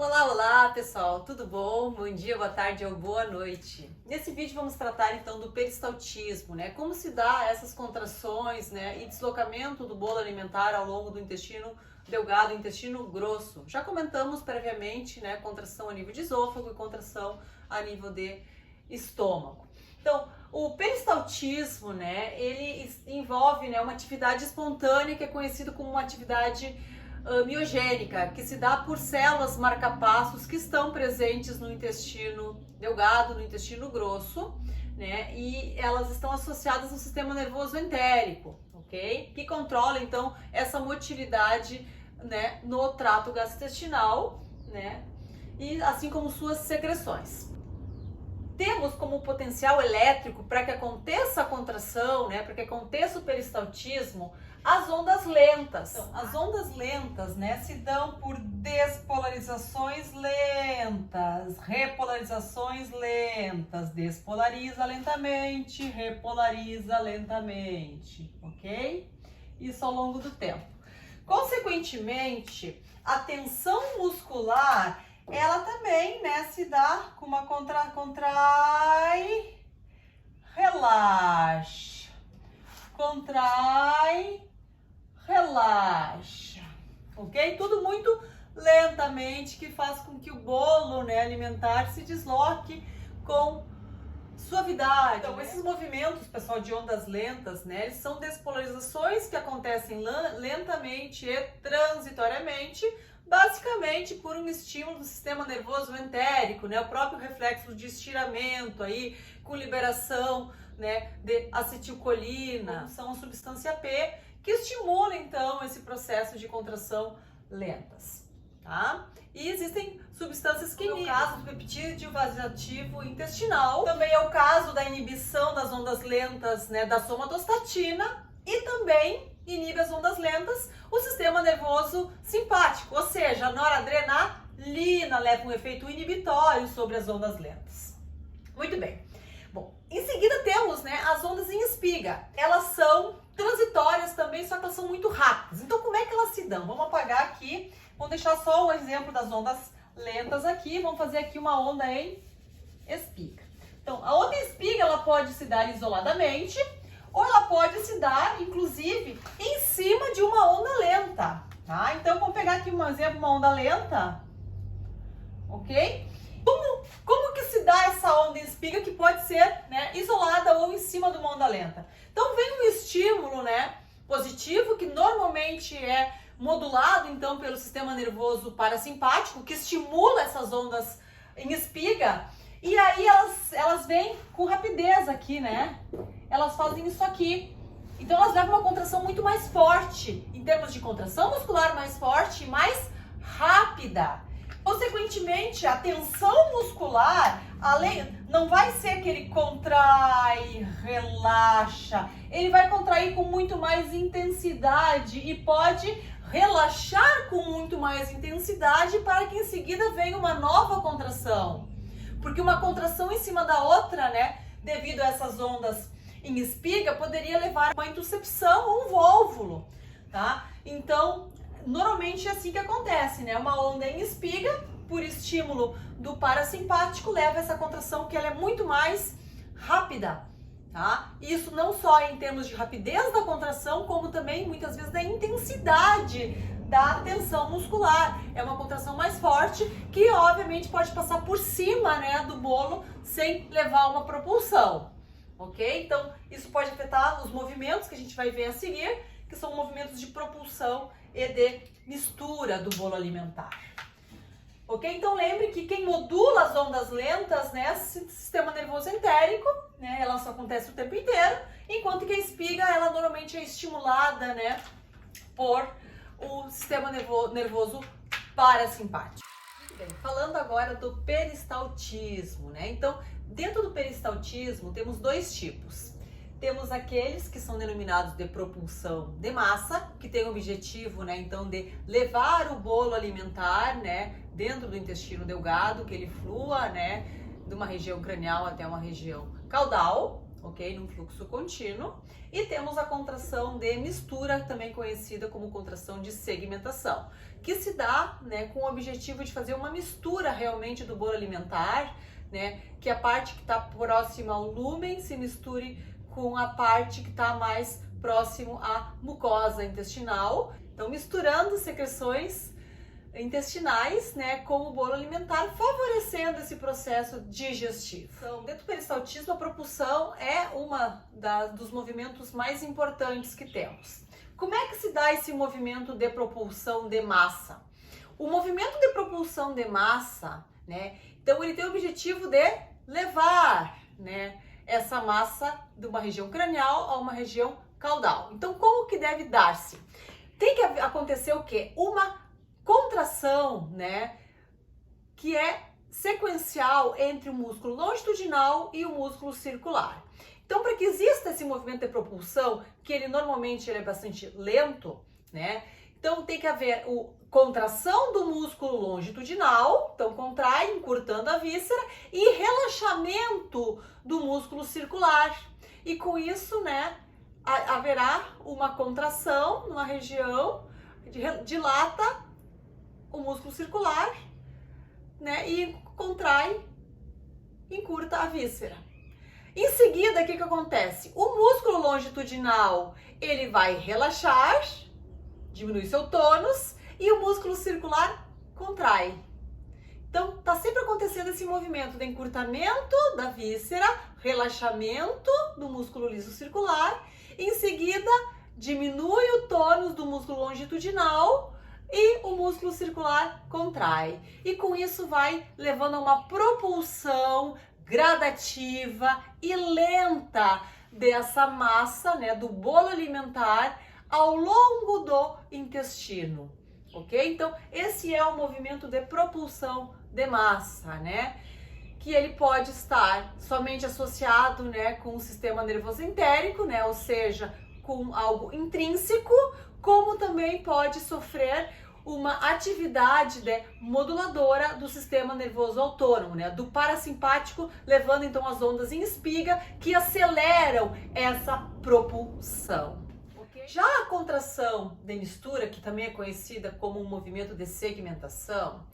Olá, olá pessoal, tudo bom? Bom dia, boa tarde ou boa noite. Nesse vídeo vamos tratar então do peristaltismo, né? Como se dá essas contrações, né? E deslocamento do bolo alimentar ao longo do intestino delgado e intestino grosso. Já comentamos previamente, né? Contração a nível de esôfago e contração a nível de estômago. Então, o peristaltismo, né? Ele envolve, né, uma atividade espontânea que é conhecido como uma atividade miogênica, que se dá por células marcapassos que estão presentes no intestino delgado, no intestino grosso, né? E elas estão associadas ao sistema nervoso entérico, ok? Que controla então essa motilidade, né, no trato gastrointestinal, né? E assim como suas secreções. Temos como potencial elétrico para que aconteça a contração, né, para que aconteça o peristaltismo, as ondas lentas. Então, as ondas lentas, né, se dão por despolarizações lentas, repolarizações lentas, despolariza lentamente, repolariza lentamente, ok? Isso ao longo do tempo. Consequentemente, a tensão muscular ela também, né, se dá com uma contrai, relaxa, contrai, relaxa, ok? Tudo muito lentamente, que faz com que o bolo, né, alimentar se desloque com suavidade. Então, né? Esses movimentos, pessoal, de ondas lentas, né, eles são despolarizações que acontecem lentamente e transitoriamente, basicamente por um estímulo do sistema nervoso entérico, né, o próprio reflexo de estiramento aí, com liberação, né, de acetilcolina, são a substância P, que estimula então esse processo de contração lentas, tá? E existem substâncias que inibem, no caso do peptídeo vasodilativo intestinal, também é o caso da inibição das ondas lentas, né, da somatostatina, e também inibe as ondas lentas o sistema nervoso simpático, ou seja, a noradrenalina leva um efeito inibitório sobre as ondas lentas. Muito bem. Bom, em seguida temos, né, as ondas em espiga. Elas são transitórias também, só que elas são muito rápidas. Então, como é que elas se dão? Vamos apagar aqui, vamos deixar só um exemplo das ondas lentas aqui. Vamos fazer aqui uma onda em espiga. Então, a onda em espiga, ela pode se dar isoladamente, ou ela pode se dar, inclusive, em cima de uma onda lenta, tá? Então, vamos pegar aqui um exemplo, uma onda lenta, ok? Como que se dá essa onda em espiga que pode ser, né, isolada ou em cima de uma onda lenta? Então, vem um estímulo, né, positivo, que normalmente é modulado, então, pelo sistema nervoso parasimpático, que estimula essas ondas em espiga, e aí elas vêm com rapidez aqui, né? Elas fazem isso aqui. Então elas levam uma contração muito mais forte, em termos de contração muscular mais forte e mais rápida. Consequentemente, a tensão muscular, não vai ser que ele contrai, relaxa. Ele vai contrair com muito mais intensidade e pode relaxar com muito mais intensidade para que em seguida venha uma nova contração. Porque uma contração em cima da outra, né, devido a essas ondas em espiga, poderia levar a uma intuscepção ou um vólvulo, tá? Então, normalmente é assim que acontece, né? Uma onda em espiga, por estímulo do parasimpático, leva essa contração que ela é muito mais rápida, tá? Isso não só em termos de rapidez da contração, como também muitas vezes da intensidade da tensão muscular. É uma contração mais forte que obviamente pode passar por cima, né, do bolo sem levar uma propulsão, ok? Então isso pode afetar os movimentos que a gente vai ver a seguir, que são movimentos de propulsão e de mistura do bolo alimentar. Ok? Então lembre que quem modula as ondas lentas, né, é o sistema nervoso entérico, né, ela só acontece o tempo inteiro, enquanto que a espiga, ela normalmente é estimulada, né, por o sistema nervoso parasimpático. Muito bem, falando agora do peristaltismo, né? Então, dentro do peristaltismo temos dois tipos. Temos aqueles que são denominados de propulsão de massa, que tem o objetivo, né, então, de levar o bolo alimentar, né, dentro do intestino delgado, que ele flua, né, de uma região cranial até uma região caudal, ok? Num fluxo contínuo. E temos a contração de mistura, também conhecida como contração de segmentação, que se dá, né, com o objetivo de fazer uma mistura realmente do bolo alimentar, né, que a parte que está próxima ao lúmen se misture com a parte que está mais próximo à mucosa intestinal. Então, misturando secreções intestinais, né, com o bolo alimentar, favorecendo esse processo digestivo. Então, dentro do peristaltismo, a propulsão é dos movimentos mais importantes que temos. Como é que se dá esse movimento de propulsão de massa? O movimento de propulsão de massa, né, então ele tem o objetivo de levar, né, essa massa de uma região cranial a uma região caudal. Então, como que deve dar-se? Tem que acontecer o quê? Uma contração, né, que é sequencial entre o músculo longitudinal e o músculo circular. Então, para que exista esse movimento de propulsão, que ele normalmente é bastante lento, né? Então, tem que haver contração do músculo longitudinal, então contrai, encurtando a víscera, e relaxamento do músculo circular. E com isso, né, haverá uma contração numa região, dilata o músculo circular, né, e contrai, encurta a víscera. Em seguida, o que acontece? O músculo longitudinal, ele vai relaxar, diminui seu tônus, e o músculo circular contrai. Então, está sempre acontecendo esse movimento de encurtamento da víscera, relaxamento do músculo liso circular. Em seguida, diminui o tônus do músculo longitudinal e o músculo circular contrai. E com isso vai levando a uma propulsão gradativa e lenta dessa massa, né, do bolo alimentar ao longo do intestino, ok? Então, esse é o movimento de propulsão de massa, né? Que ele pode estar somente associado, né, com o sistema nervoso entérico, né? Ou seja, com algo intrínseco, como também pode sofrer uma atividade, né, moduladora do sistema nervoso autônomo, né, do parasimpático, levando então as ondas em espiga que aceleram essa propulsão. Okay? Já a contração de mistura, que também é conhecida como um movimento de segmentação,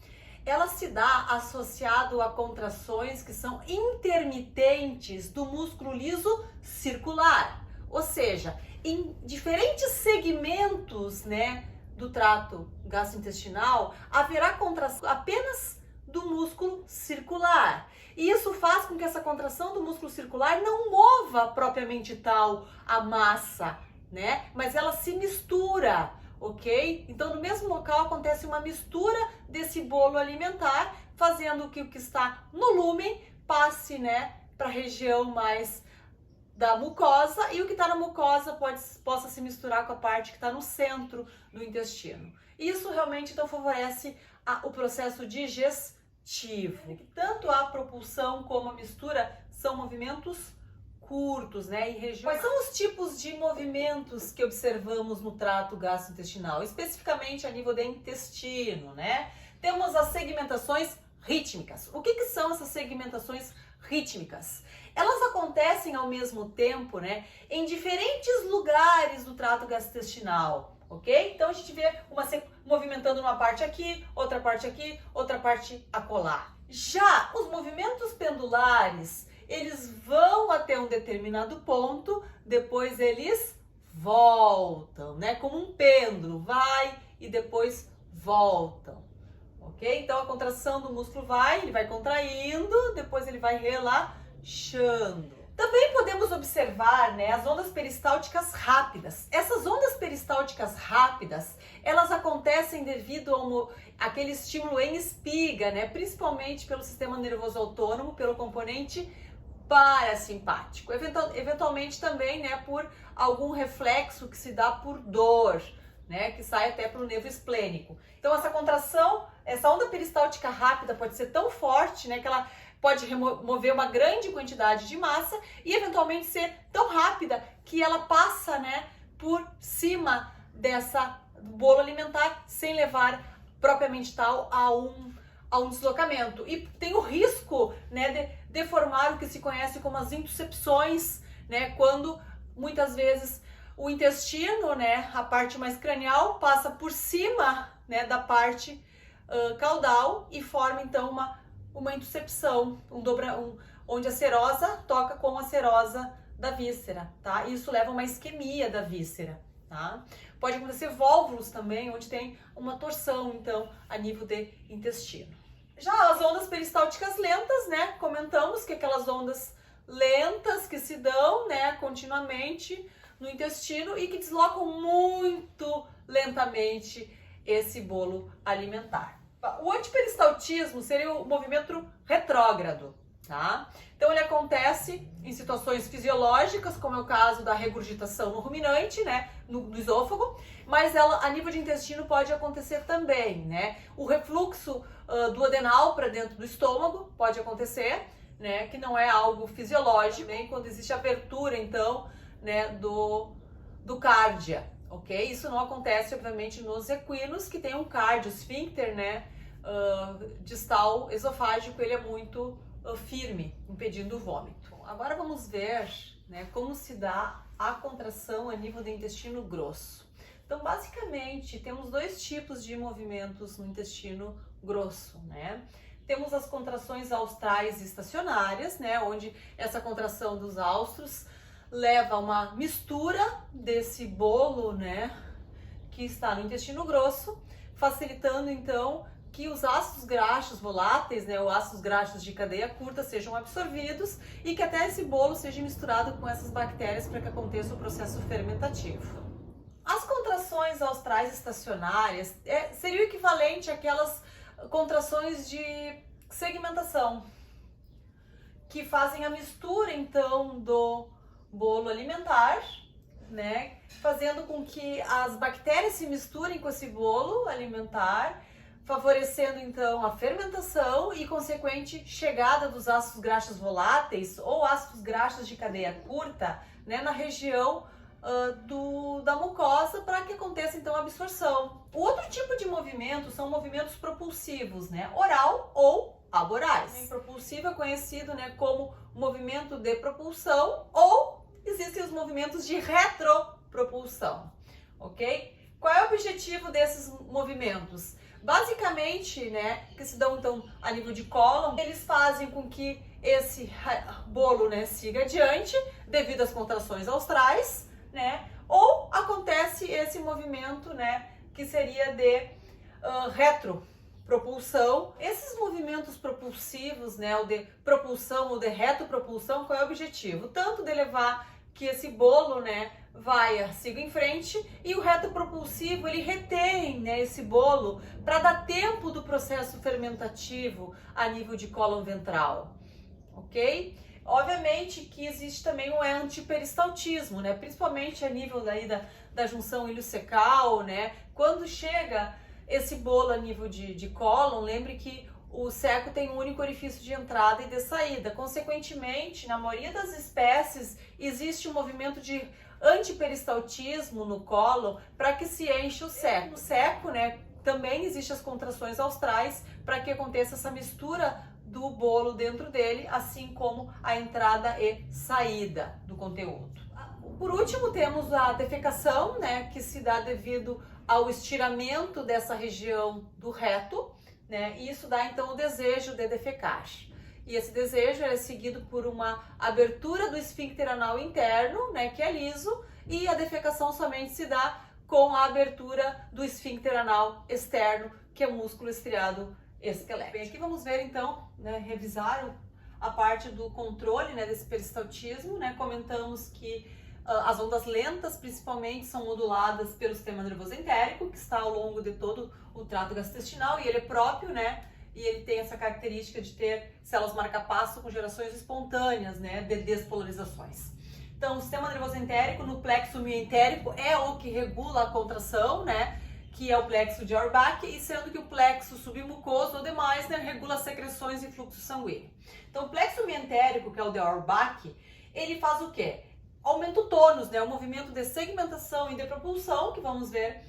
ela se dá associado a contrações que são intermitentes do músculo liso circular, ou seja, em diferentes segmentos, né, do trato gastrointestinal, haverá contração apenas do músculo circular. E isso faz com que essa contração do músculo circular não mova propriamente tal a massa, né? Mas ela se mistura, ok? Então, no mesmo local acontece uma mistura desse bolo alimentar, fazendo que o que está no lúmen passe, né, para a região mais da mucosa, e o que está na mucosa possa se misturar com a parte que está no centro do intestino. Isso realmente então favorece o processo digestivo. Tanto a propulsão como a mistura são movimentos curtos, né? Quais são os tipos de movimentos que observamos no trato gastrointestinal, especificamente a nível do intestino, né? Temos as segmentações rítmicas. O que são essas segmentações rítmicas? Elas acontecem ao mesmo tempo, né, em diferentes lugares do trato gastrointestinal, ok? Então a gente vê movimentando uma parte aqui, outra parte acolá. Já os movimentos pendulares, eles vão até um determinado ponto, depois eles voltam, né? Como um pêndulo, vai e depois voltam, ok? Então a contração do músculo ele vai contraindo, depois ele vai relaxando. Também podemos observar, né, as ondas peristálticas rápidas. Essas ondas peristálticas rápidas, elas acontecem devido àquele estímulo em espiga, né, principalmente pelo sistema nervoso autônomo, pelo componente parasimpático. Eventualmente também, né, por algum reflexo que se dá por dor, né, que sai até para o nervo esplênico. Então essa contração, essa onda peristáltica rápida pode ser tão forte, né, que ela pode remover uma grande quantidade de massa e eventualmente ser tão rápida que ela passa, né, por cima do bolo alimentar sem levar propriamente tal a um deslocamento. E tem o risco, né, de deformar o que se conhece como as intuscepções, né? Quando muitas vezes o intestino, né, a parte mais cranial, passa por cima, né, da parte caudal e forma então uma intuscepção, onde a serosa toca com a serosa da víscera, tá? Isso leva a uma isquemia da víscera, tá? Pode acontecer vólvulos também, onde tem uma torção, então, a nível de intestino. Já as ondas peristálticas lentas, né? Comentamos que aquelas ondas lentas que se dão, né, continuamente no intestino e que deslocam muito lentamente esse bolo alimentar. O antiperistaltismo seria o movimento retrógrado, tá? Então ele acontece em situações fisiológicas, como é o caso da regurgitação no ruminante, né, no esôfago, mas ela a nível de intestino pode acontecer também, né? O refluxo do adenal para dentro do estômago pode acontecer, né, que não é algo fisiológico, nem quando existe abertura então, né, do cárdia, ok? Isso não acontece obviamente nos equinos que tem um cardio esfíncter, né, distal esofágico, ele é muito firme, impedindo o vômito. Agora vamos ver, né, como se dá a contração a nível do intestino grosso. Então, basicamente, temos dois tipos de movimentos no intestino grosso, né? Temos as contrações austrais estacionárias, né, onde essa contração dos áustros leva a uma mistura desse bolo, né, que está no intestino grosso, facilitando então que os ácidos graxos voláteis, né, ou ácidos graxos de cadeia curta sejam absorvidos e que até esse bolo seja misturado com essas bactérias para que aconteça o processo fermentativo. As contrações austrais estacionárias seria o equivalente àquelas contrações de segmentação, que fazem a mistura então do bolo alimentar, né, fazendo com que as bactérias se misturem com esse bolo alimentar, favorecendo então a fermentação e consequente chegada dos ácidos graxos voláteis ou ácidos graxos de cadeia curta, né, na região da mucosa para que aconteça então a absorção. O outro tipo de movimento são movimentos propulsivos, né, oral ou aborais. O propulsivo é conhecido, né, como movimento de propulsão ou existem os movimentos de retropropulsão, ok? Qual é o objetivo desses movimentos? Basicamente, né, que se dão então a nível de cólon, eles fazem com que esse bolo, né, siga adiante devido às contrações austrais, né, ou acontece esse movimento, né, que seria de retropropulsão. Esses movimentos propulsivos, né, o de propulsão ou de retropropulsão, qual é o objetivo? Tanto de levar que esse bolo, né, siga em frente, e o retropropulsivo ele retém, né, esse bolo para dar tempo do processo fermentativo a nível de cólon ventral, ok? Obviamente que existe também um antiperistaltismo, né, principalmente a nível daí da junção iliocecal, né, quando chega esse bolo a nível de cólon, lembre que o ceco tem um único orifício de entrada e de saída. Consequentemente, na maioria das espécies, existe um movimento de antiperistaltismo no cólon para que se enche o ceco. No ceco, né, também existem as contrações austrais para que aconteça essa mistura do bolo dentro dele, assim como a entrada e saída do conteúdo. Por último, temos a defecação, né, que se dá devido ao estiramento dessa região do reto, né, e isso dá então o desejo de defecar. E esse desejo é seguido por uma abertura do esfíncter anal interno, né, que é liso, e a defecação somente se dá com a abertura do esfíncter anal externo, que é o músculo estriado esquelético. Bem, aqui vamos ver então, né, revisar a parte do controle, né, desse peristaltismo, né, comentamos que as ondas lentas, principalmente, são moduladas pelo sistema nervoso entérico, que está ao longo de todo o trato gastrointestinal, e ele é próprio, né? E ele tem essa característica de ter células marca-passo com gerações espontâneas, né? De despolarizações. Então, o sistema nervoso entérico, no plexo mioentérico, é o que regula a contração, né? Que é o plexo de Auerbach, e sendo que o plexo submucoso ou demais, né, regula secreções e fluxo sanguíneo. Então, o plexo mioentérico, que é o de Auerbach, ele faz o quê? Aumenta o tônus, né, o movimento de segmentação e de propulsão, que vamos ver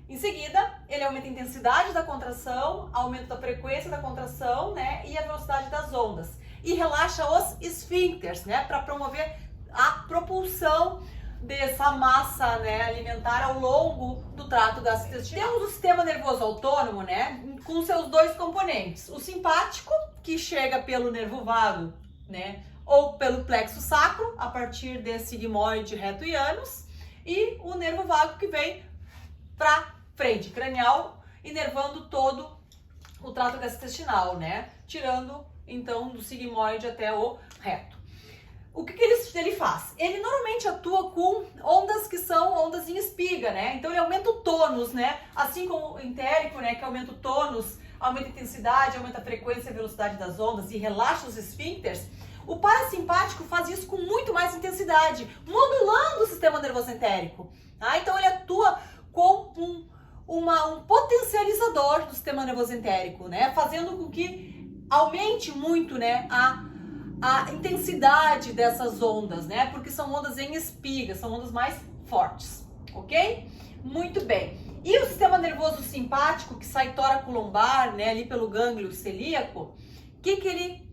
em seguida. Ele aumenta a intensidade da contração, aumento da frequência da contração, né, e a velocidade das ondas. E relaxa os esfíncteres, né, para promover a propulsão dessa massa, né, alimentar ao longo do trato gastrointestinal. Temos o sistema nervoso autônomo, né, com seus dois componentes. O simpático, que chega pelo nervo vago, né, ou pelo plexo sacro, a partir desse sigmoide reto e ânus, e o nervo vago que vem para frente, cranial, inervando todo o trato gastrointestinal, né, tirando então do sigmoide até o reto. O que ele faz? Ele normalmente atua com ondas que são ondas em espiga, né? Então ele aumenta o tônus, né? Assim como o entérico, né? Que aumenta o tônus, aumenta a intensidade, aumenta a frequência e a velocidade das ondas e relaxa os esfíncteres. O parasimpático faz isso com muito mais intensidade, modulando o sistema nervoso entérico. Tá? Então ele atua com um potencializador do sistema nervoso entérico, né? Fazendo com que aumente muito, né? A intensidade dessas ondas, né? Porque são ondas em espiga, são ondas mais fortes, ok? Muito bem. E o sistema nervoso simpático, que sai tóraco-lombar, né? Ali pelo gânglio celíaco, o que ele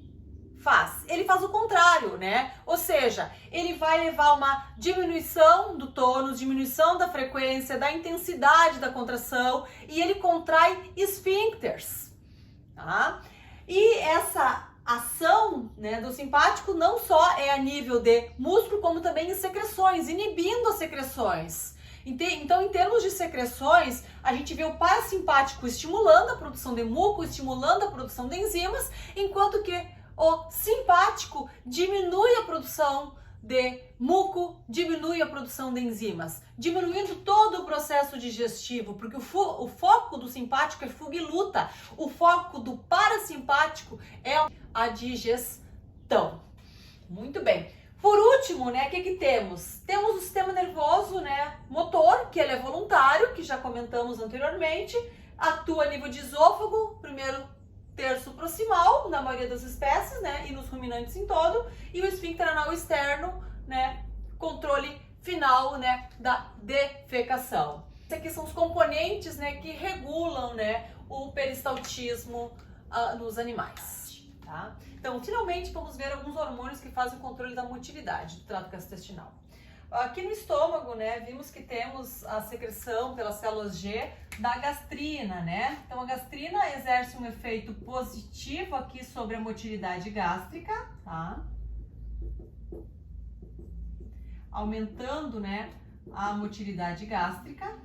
faz? Ele faz o contrário, né? Ou seja, ele vai levar uma diminuição do tônus, diminuição da frequência, da intensidade da contração, e ele contrai esfíncteres, tá? E essa ação, né, do simpático não só é a nível de músculo, como também em secreções, inibindo as secreções. Então, em termos de secreções, a gente vê o parasimpático estimulando a produção de muco, estimulando a produção de enzimas, enquanto que o simpático diminui a produção de muco, diminui a produção de enzimas, diminuindo todo o processo digestivo, porque o foco do simpático é fuga e luta, o foco do parasimpático é a digestão. Muito bem. Por último, né, o que temos? Temos o sistema nervoso, né, motor, que ele é voluntário, que já comentamos anteriormente, atua a nível de esôfago, primeiro terço proximal, na maioria das espécies, né, e nos ruminantes em todo, e o esfíncter anal externo, né, controle final, né, da defecação. Esses aqui são os componentes, né, que regulam, né, o peristaltismo nos animais. Tá? Então, finalmente, vamos ver alguns hormônios que fazem o controle da motilidade do trato gastrointestinal. Aqui no estômago, né, vimos que temos a secreção pelas células G da gastrina, né? Então, a gastrina exerce um efeito positivo aqui sobre a motilidade gástrica, tá? Aumentando, né, a motilidade gástrica.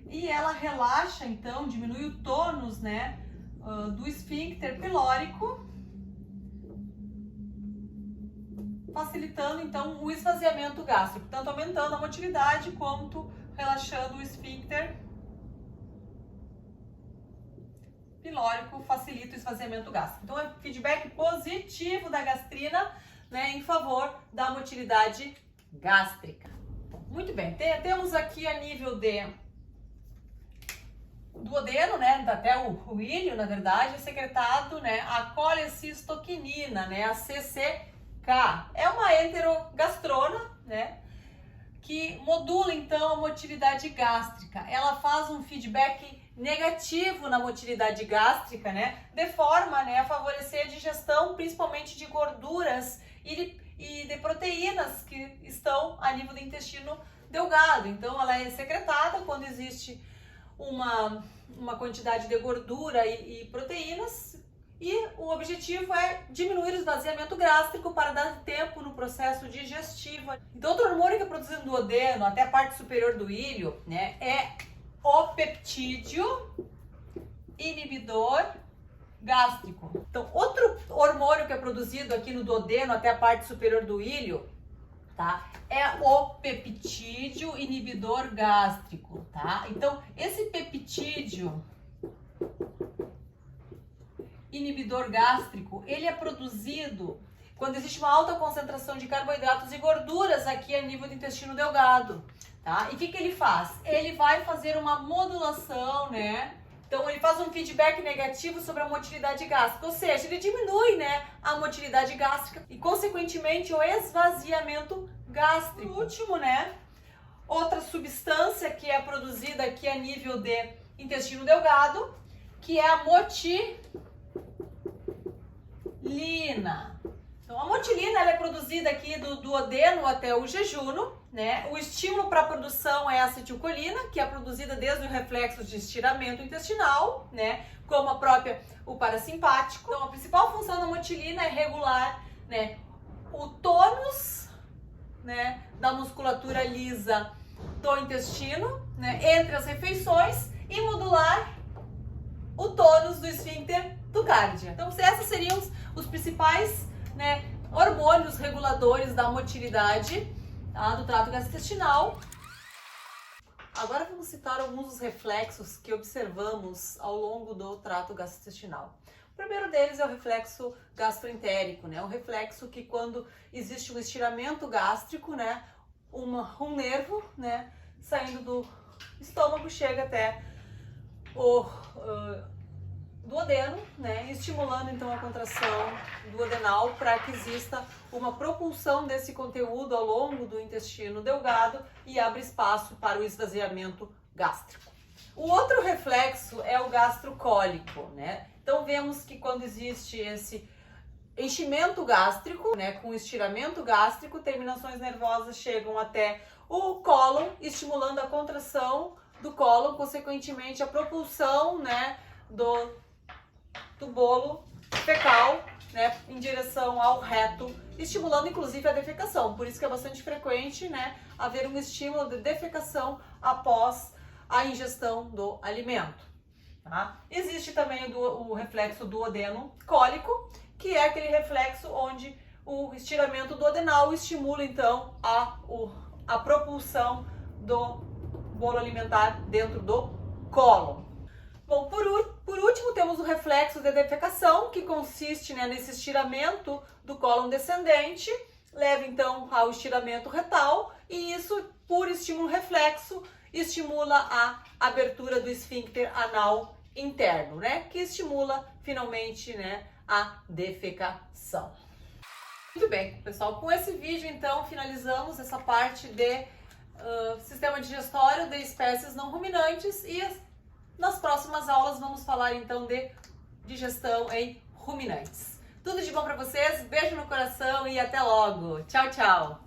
E ela relaxa, então, diminui o tônus, né, do esfíncter pilórico, facilitando então o esvaziamento gástrico, tanto aumentando a motilidade quanto relaxando o esfíncter pilórico, facilita o esvaziamento gástrico. Então é feedback positivo da gastrina, né, em favor da motilidade gástrica. Muito bem, temos aqui a nível de duodeno, né, até o ilho, na verdade, é secretado, né, a colecistoquinina, né, a CCK. É uma enterogastrona, né, que modula então a motilidade gástrica. Ela faz um feedback negativo na motilidade gástrica, né, de forma, né, a favorecer a digestão, principalmente de gorduras e de proteínas que estão a nível do intestino delgado. Então, ela é secretada quando existe uma quantidade de gordura e proteínas. E o objetivo é diminuir o esvaziamento gástrico para dar tempo no processo digestivo. Então, outro hormônio que é produzido no duodeno, até a parte superior do ilho, né, é o peptídeo inibidor gástrico. Então, outro hormônio que é produzido aqui no duodeno, até a parte superior do ilho, tá, é o peptídeo inibidor gástrico, tá? Então, esse peptídeo inibidor gástrico, ele é produzido quando existe uma alta concentração de carboidratos e gorduras aqui a nível do intestino delgado, tá? E o que ele faz? Ele vai fazer uma modulação, né? Então, ele faz um feedback negativo sobre a motilidade gástrica, ou seja, ele diminui, né, a motilidade gástrica e, consequentemente, o esvaziamento gástrico. Por último, né, outra substância que é produzida aqui a nível de intestino delgado, que é a motilina, Então, a motilina ela é produzida aqui do duodeno até o jejuno, né? O estímulo para a produção é a acetilcolina, que é produzida desde o reflexo de estiramento intestinal, né? Como o parasimpático. Então, a principal função da motilina é regular, né, o tônus, né, da musculatura lisa do intestino, né, entre as refeições e modular o tônus do esfíncter do Cardia. Então, esses seriam os principais, né, hormônios reguladores da motilidade, tá, do trato gastrointestinal. Agora vamos citar alguns dos reflexos que observamos ao longo do trato gastrointestinal. O primeiro deles é o reflexo gastroentérico, né? O reflexo que quando existe um estiramento gástrico, né, um nervo, né, saindo do estômago chega até o duodeno, né, estimulando então a contração duodenal para que exista uma propulsão desse conteúdo ao longo do intestino delgado e abre espaço para o esvaziamento gástrico. O outro reflexo é o gastrocólico, né? Então vemos que quando existe esse enchimento gástrico, né, com estiramento gástrico, terminações nervosas chegam até o cólon, estimulando a contração do cólon, consequentemente a propulsão, né, do bolo fecal, né, em direção ao reto, estimulando inclusive a defecação. Por isso que é bastante frequente, né, haver um estímulo de defecação após a ingestão do alimento. Tá? Existe também o reflexo duodeno cólico, que é aquele reflexo onde o estiramento duodenal estimula então a propulsão do bolo alimentar dentro do cólon. Bom, por último temos o reflexo de defecação, que consiste, né, nesse estiramento do cólon descendente, leva então ao estiramento retal e isso, por estímulo reflexo, estimula a abertura do esfíncter anal interno, né, que estimula finalmente, né, a defecação. Muito bem, pessoal, com esse vídeo então finalizamos essa parte de sistema digestório de espécies não ruminantes e nas próximas aulas vamos falar então de digestão em ruminantes. Tudo de bom para vocês, beijo no coração e até logo. Tchau, tchau!